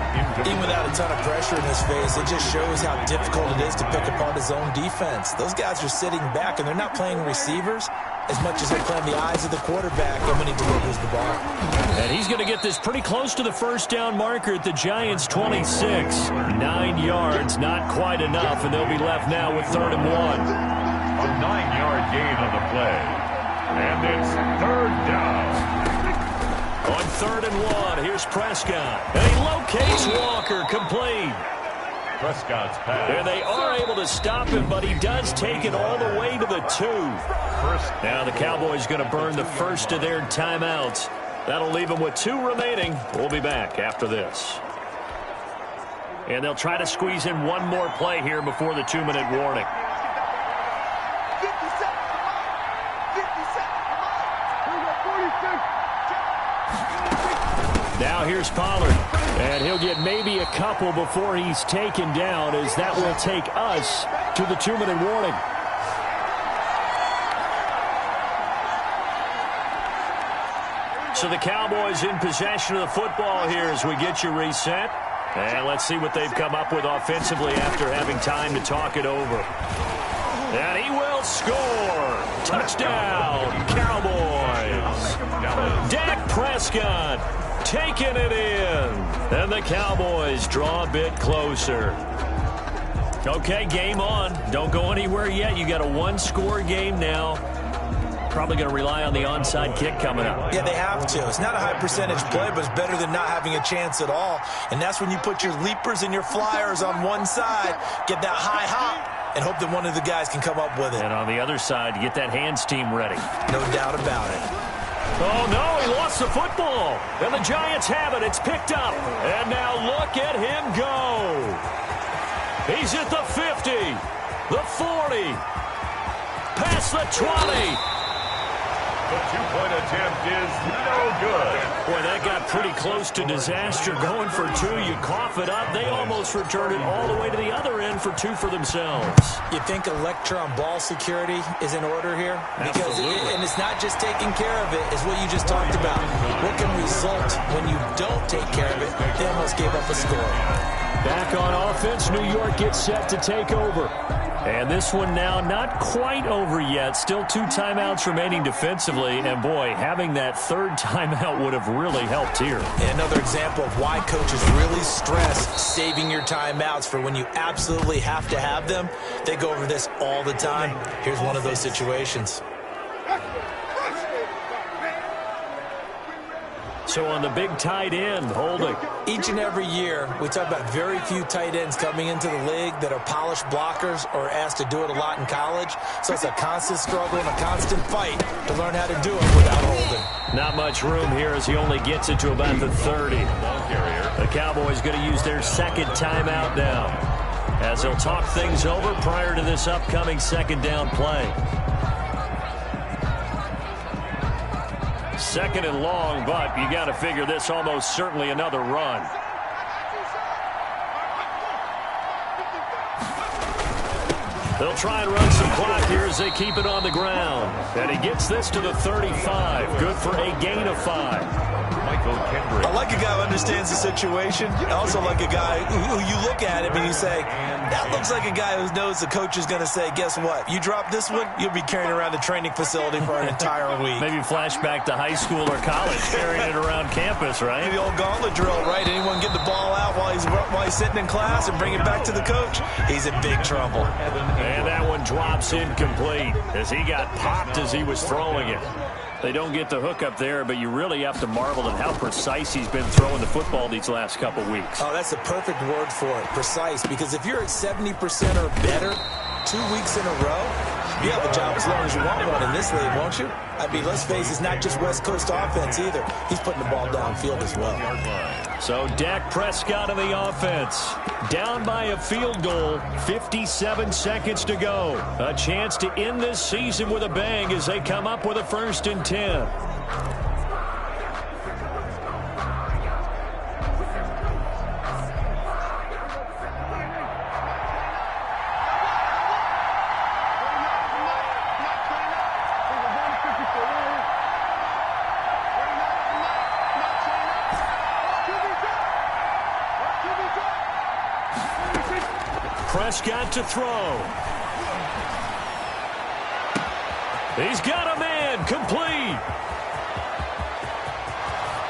Even without a ton of pressure in his face, it just shows how difficult it is to pick apart his own defense. Those guys are sitting back, and they're not playing receivers as much as they're playing the eyes of the quarterback and when he delivers the ball. And he's going to get this pretty close to the first down marker at the Giants' 26. 9 yards, not quite enough, and they'll be left now with third and 1. A 9-yard gain on the play. And it's third down. On third and 1, here's Prescott. And he locates Walker, complete. Prescott's pass. And they are able to stop him, but he does take it all the way to the 2. Now the Cowboys going to burn the first of their timeouts. That'll leave them with 2 remaining. We'll be back after this. And they'll try to squeeze in one more play here before the 2-minute warning. Now here's Pollard. And he'll get maybe a couple before he's taken down, as that will take us to the 2-minute warning. So the Cowboys in possession of the football here as we get you reset. And let's see what they've come up with offensively after having time to talk it over. And he will score. Touchdown, Cowboys. Dak Prescott taking it in. And the Cowboys draw a bit closer. Okay, game on. Don't go anywhere yet. You got a one-score game now. Probably going to rely on the onside kick coming up. Yeah, they have to. It's not a high percentage play, but it's better than not having a chance at all. And that's when you put your leapers and your flyers on one side, get that high hop, and hope that one of the guys can come up with it. And on the other side, get that hands team ready. No doubt about it. Oh, no, he lost the football. And the Giants have it. It's picked up. And now look at him go. He's at the 50, the 40, past the 20. The two-point attempt is no good. Boy, that got pretty close to disaster. Going for two, you cough it up. They almost returned it all the way to the other end for two for themselves. You think electron ball security is in order here? Because and it's not just taking care of it, it's what you just talked about. What can result when you don't take care of it? They almost gave up a score. Back on offense, New York gets set to take over. And this one now not quite over yet. Still 2 timeouts remaining defensively. And, boy, having that third timeout would have really helped here. And another example of why coaches really stress saving your timeouts for when you absolutely have to have them. They go over this all the time. Here's one of those situations. So on the big tight end, holding. Each and every year, we talk about very few tight ends coming into the league that are polished blockers or asked to do it a lot in college. So it's a constant struggle and a constant fight to learn how to do it without holding. Not much room here as he only gets it to about the 30. The Cowboys going to use their second timeout now, as they'll talk things over prior to this upcoming second down play. Second and long, but you got to figure this almost certainly another run. They'll try and run some clock here as they keep it on the ground. And he gets this to the 35. Good for a gain of 5. I like a guy who understands the situation. I also like a guy who you look at him and you say, that looks like a guy who knows the coach is going to say, guess what? You drop this one, you'll be carrying around the training facility for an entire week. Maybe flashback to high school or college, carrying it around campus, right? The old gauntlet drill, right? Anyone get the ball out while he's sitting in class and bring it back to the coach? He's in big trouble. And that one drops incomplete as he got popped as he was throwing it. They don't get the hook up there, but you really have to marvel at how precise he's been throwing the football these last couple weeks. Oh, that's the perfect word for it, precise, because if you're at 70% or better 2 weeks in a row, you have a job as long as you want one in this league, won't you? I mean, let's face it, it's not just West Coast offense either. He's putting the ball downfield as well. So Dak Prescott in the offense. Down by a field goal, 57 seconds to go. A chance to end this season with a bang as they come up with a 1st and 10. Prescott to throw. He's got a man, complete.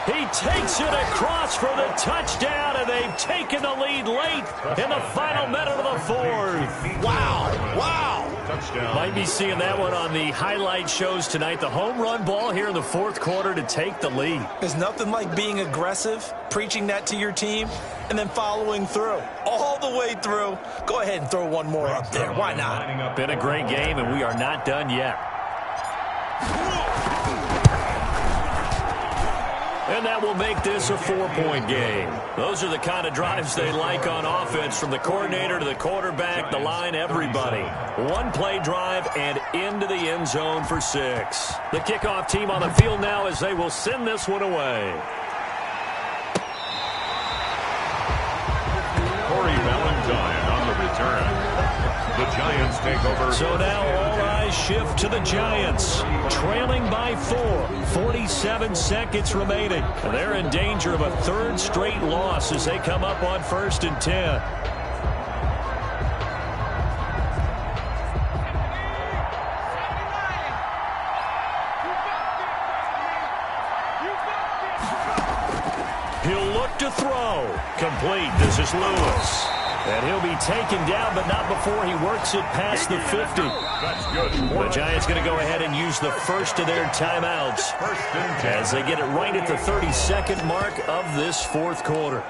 He takes it across for the touchdown, and they've taken the lead late in the final minute of the 4th. Wow, wow. Touchdown. Might be seeing that one on the highlight shows tonight. The home run ball here in the 4th quarter to take the lead. There's nothing like being aggressive, preaching that to your team, and then following through. All the way through. Go ahead and throw one more up there. Why not? Been a great game, and we are not done yet. And that will make this a 4-point game. Those are the kind of drives they like on offense, from the coordinator to the quarterback, the line, everybody. One play drive and into the end zone for 6. The kickoff team on the field now as they will send this one away. the Giants take over. So now all eyes shift to the Giants, trailing by 4. 47 seconds remaining. And they're in danger of a third straight loss as they come up on 1st and 10. He'll look to throw. Complete. This is Lewis. And he'll be taken down, but not before he works it past the 50. That's good. The Giants going to go ahead and use the first of their timeouts as they get it right at the 32nd mark of this fourth quarter.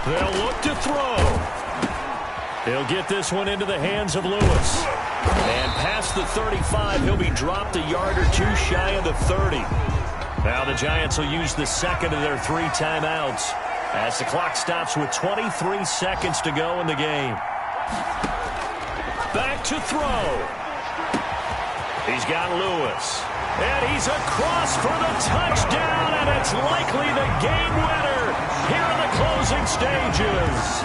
They'll look to throw. He'll get this one into the hands of Lewis. And past the 35, he'll be dropped a yard or two shy of the 30. Now the Giants will use the second of their 3 timeouts as the clock stops with 23 seconds to go in the game. Back to throw. He's got Lewis. And he's across for the touchdown, and it's likely the game winner here in the closing stages.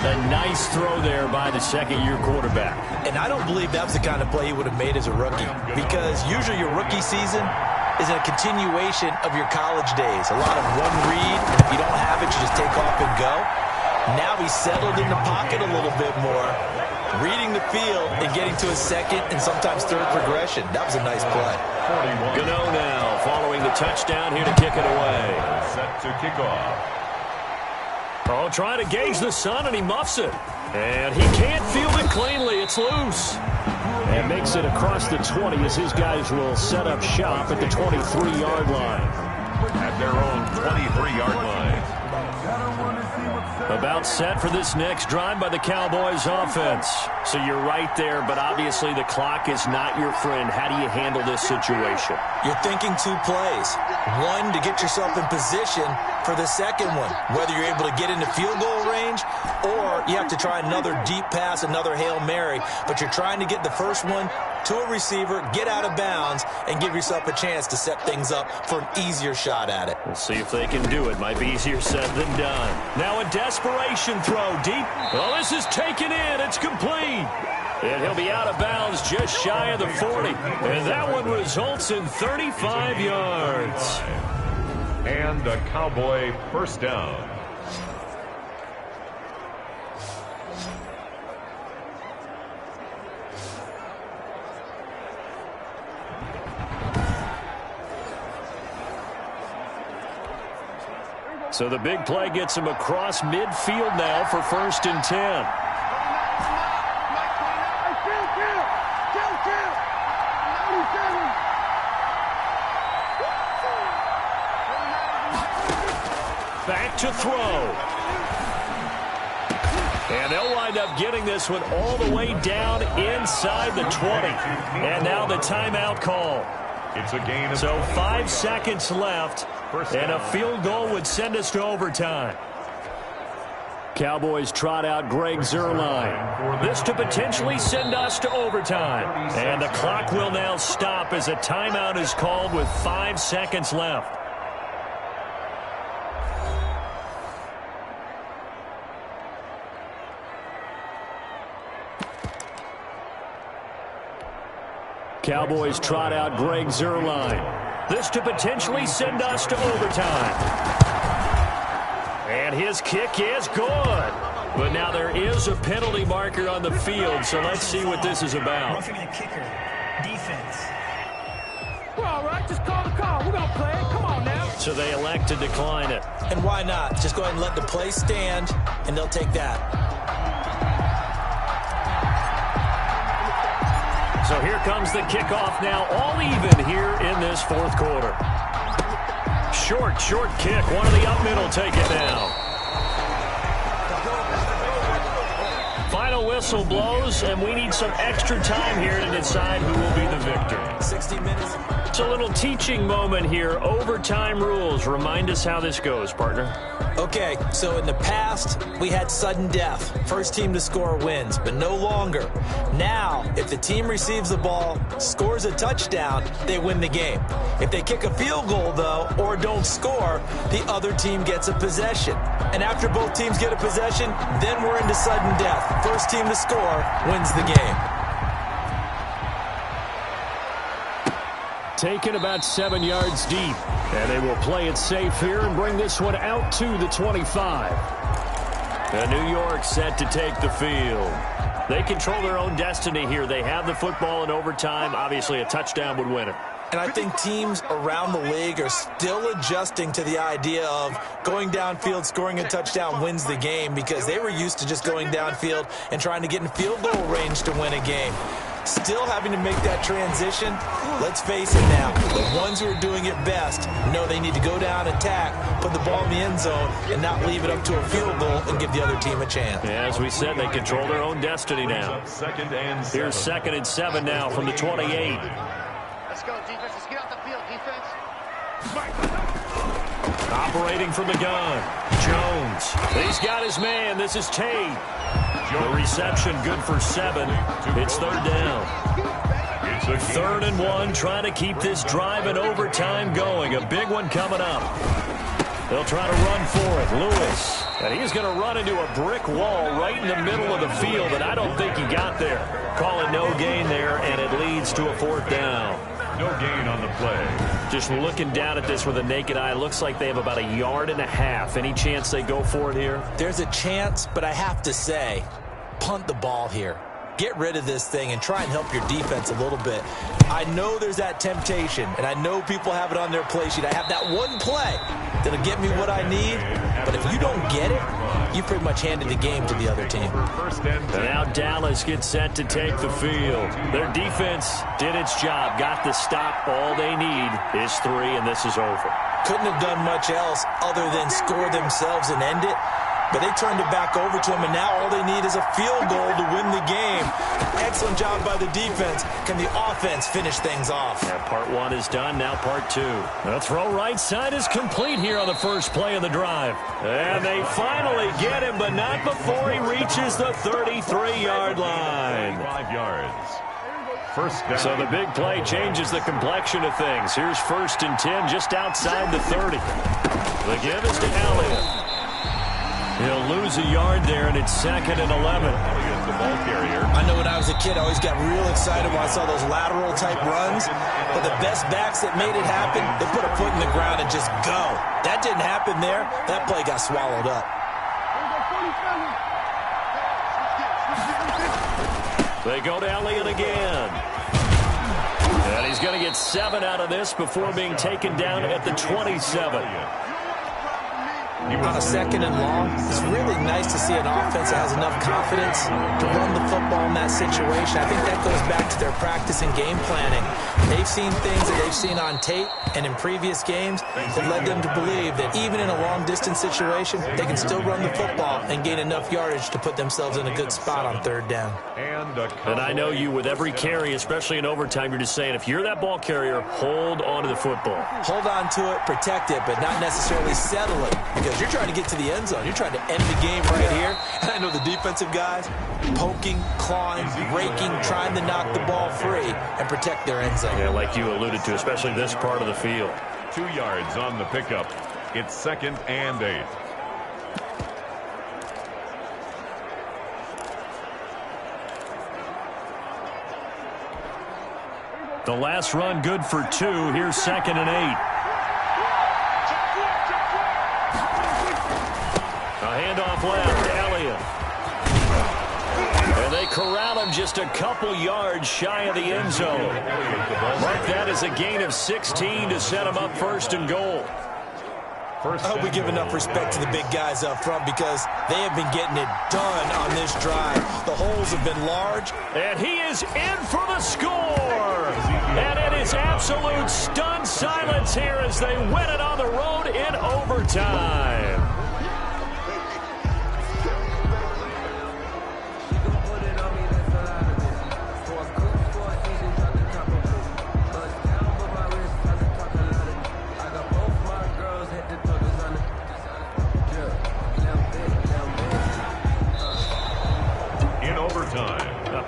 A nice throw there by the second-year quarterback. And I don't believe that was the kind of play he would have made as a rookie, because usually your rookie season is a continuation of your college days. A lot of one read, and if you don't have it, you just take off and go. Now he's settled in the pocket a little bit more, reading the field and getting to his second and sometimes third progression. That was a nice play. Gano now following the touchdown here to kick it away. Set to kick off. Oh, trying to gauge the sun, and he muffs it. And he can't field it cleanly. It's loose. And makes it across the 20 as his guys will set up shop at the 23-yard line. At their own 23-yard line. About set for this next drive by the Cowboys offense. So you're right there, but obviously the clock is not your friend. How do you handle this situation? You're thinking 2 plays. One, to get yourself in position for the second one, whether you're able to get into field goal range or you have to try another deep pass, another Hail Mary, but you're trying to get the first one to a receiver, get out of bounds, and give yourself a chance to set things up for an easier shot at it. We'll see if they can do it. Might be easier said than done. Now a desperation throw deep. Well, this is taken in. It's complete. And he'll be out of bounds just shy of the 40. And that one results in 35 yards. And a Cowboy first down. So the big play gets him across midfield now for 1st and 10. Back to throw. And they'll wind up getting this one all the way down inside the 20. And now the timeout call. It's a gain of so 5 seconds left, and a field goal would send us to overtime. Cowboys trot out Greg Zuerlein. This to potentially send us to overtime. And the clock will now stop as a timeout is called with 5 seconds left. Cowboys trot out Greg Zuerlein. This to potentially send us to overtime. And his kick is good. But now there is a penalty marker on the field, so let's see what this is about. Roughing the kicker. Defense. We're all right. Just call the call. We're going to play it. Come on now. So they elect to decline it. And why not? Just go ahead and let the play stand, and they'll take that. So here comes the kickoff now, all even here in this fourth quarter. Short kick. One of the up middle take it now. Final whistle blows, and we need some extra time here to decide who will be the victor. 60 minutes. It's a little teaching moment here. Overtime rules. Remind us how this goes, partner. Okay, so in the past, we had sudden death. First team to score wins, but no longer. Now, if the team receives the ball, scores a touchdown, they win the game. If they kick a field goal, though, or don't score, the other team gets a possession. And after both teams get a possession, then we're into sudden death. First team to score wins the game. Taken about 7 yards deep. And they will play it safe here and bring this one out to the 25. And New York set to take the field. They control their own destiny here. They have the football in overtime. Obviously, a touchdown would win it. And I think teams around the league are still adjusting to the idea of going downfield, scoring a touchdown wins the game, because they were used to just going downfield and trying to get in field goal range to win a game. Still having to make that transition. Let's face it now, the ones who are doing it best know they need to go down, attack, put the ball in the end zone, and not leave it up to a field goal and give the other team a chance. Yeah, as we said, they control their own destiny now. Here's 2nd and 7 now from the 28. Let's go, defense. Let's get out the field, defense. Operating from the gun, Jones. He's got his man. This is Tate. The reception good for 7. It's 3rd down. 3rd and 1, trying to keep this drive in overtime going. A big one coming up. They'll try to run for it. Lewis. And he's going to run into a brick wall right in the middle of the field, and I don't think he got there. Calling no gain there, and it leads to a 4th down. No gain on the play. Just looking down at this with a naked eye, looks like they have about 1.5 yards. Any chance they go for it here? There's a chance, but I have to say, punt the ball here. Get rid of this thing and try and help your defense a little bit. I know there's that temptation, and I know people have it on their play sheet. I have that one play that'll get me what I need, but if you don't get it, you pretty much handed the game to the other team. And now Dallas gets set to take the field. Their defense did its job, got the stop. All they need is 3, and this is over. Couldn't have done much else other than score themselves and end it. But they turned it back over to him, and now all they need is a field goal to win the game. Excellent job by the defense. Can the offense finish things off? Yeah, part 1 is done, now part 2. The throw right side is complete here on the first play of the drive. And they finally get him, but not before he reaches the 33-yard line. 5 yards. First down. So the big play changes the complexion of things. Here's 1st and 10 just outside the 30. The give is to Elliott. He'll lose a yard there, and it's 2nd and 11. The ball carrier. I know when I was a kid, I always got real excited when I saw those lateral-type runs. But the best backs that made it happen, they put a foot in the ground and just go. That didn't happen there. That play got swallowed up. They go to Elliott again. And he's going to get 7 out of this before being taken down at the 27. On a 2nd and long, it's really nice to see an offense that has enough confidence to run the football in that situation. I think that goes back to their practice and game planning. They've seen things that they've seen on tape and in previous games that led them to believe that even in a long-distance situation, they can still run the football and gain enough yardage to put themselves in a good spot on 3rd down. And I know you, with every carry, especially in overtime, you're just saying, if you're that ball carrier, hold on to the football. Hold on to it, protect it, but not necessarily settle it, because you're trying to get to the end zone. You're trying to end the game right here. And I know the defensive guys poking, clawing, raking, trying to knock the ball free and protect their end zone. Yeah, like you alluded to, especially this part of the field. 2 yards on the pickup. It's 2nd and 8. The last run good for 2. Here's 2nd and 8. A handoff left, Elliott. And they corral him just a couple yards shy of the end zone. Mark that as a gain of 16 to set him up 1st and goal. I hope we give enough respect to the big guys up front, because they have been getting it done on this drive. The holes have been large. And he is in for the score. And it is absolute stunned silence here as they win it on the road in overtime.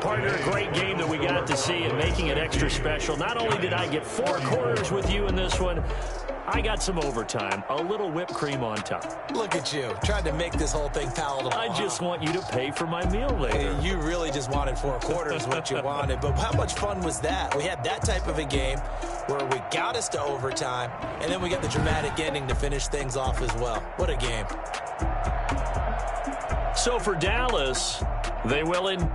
Partner, a great game that we got to see and making it extra special. Not only did I get 4 quarters with you in this one, I got some overtime, a little whipped cream on top. Look at you, trying to make this whole thing palatable. I just want you to pay for my meal later. You really just wanted 4 quarters, what you wanted. But how much fun was that? We had that type of a game where we got us to overtime, and then we got the dramatic ending to finish things off as well. What a game. So for Dallas, they will in